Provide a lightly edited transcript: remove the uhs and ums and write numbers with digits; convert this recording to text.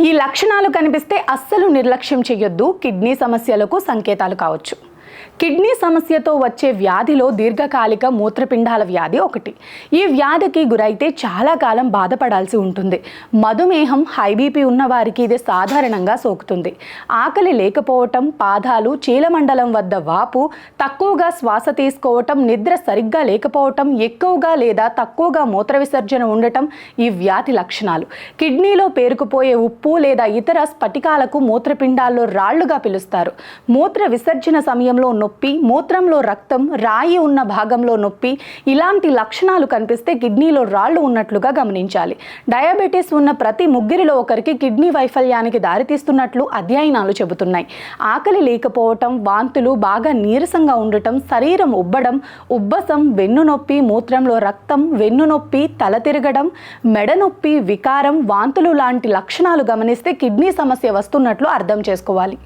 ఈ లక్షణాలు కనిపిస్తే అస్సలు నిర్లక్ష్యం చేయొద్దు. కిడ్నీ సమస్యలకు సంకేతాలు కావచ్చు. కిడ్నీ సమస్యతో వచ్చే వ్యాధిలో దీర్ఘకాలిక మూత్రపిండాల వ్యాధి ఒకటి. ఈ వ్యాధికి గురైతే చాలా కాలం బాధపడాల్సి ఉంటుంది. మధుమేహం, హై బీపీ ఉన్న వారికి ఇది సాధారణంగా సోకుతుంది. ఆకలి లేకపోవటం, పాదాలు, చీలమండలం వద్ద వాపు, తక్కువగా శ్వాస తీసుకోవటం, నిద్ర సరిగ్గా లేకపోవటం, ఎక్కువగా లేదా తక్కువగా మూత్ర విసర్జన ఉండటం ఈ వ్యాధి లక్షణాలు. కిడ్నీలో పేరుకుపోయే ఉప్పు లేదా ఇతర స్ఫటికాలకు మూత్రపిండాల్లో రాళ్లుగా పిలుస్తారు. మూత్ర విసర్జన సమయంలో నొప్పి, మూత్రంలో రక్తం, రాయి ఉన్న భాగంలో నొప్పి, ఇలాంటి లక్షణాలు కనిపిస్తే కిడ్నీలో రాళ్లు ఉన్నట్లుగా గమనించాలి. డయాబెటీస్ ఉన్న ప్రతి ముగ్గురిలో ఒకరికి కిడ్నీ వైఫల్యానికి దారితీస్తున్నట్లు అధ్యయనాలు చెబుతున్నాయి. ఆకలి లేకపోవటం, వాంతులు, బాగా నీరసంగా ఉండటం, శరీరం ఉబ్బడం, ఉబ్బసం, వెన్నునొప్పి, మూత్రంలో రక్తం, వెన్నునొప్పి, తల తిరగడం, మెడ నొప్పి, వికారం, వాంతులు లాంటి లక్షణాలు గమనిస్తే కిడ్నీ సమస్య వస్తున్నట్లు అర్థం చేసుకోవాలి.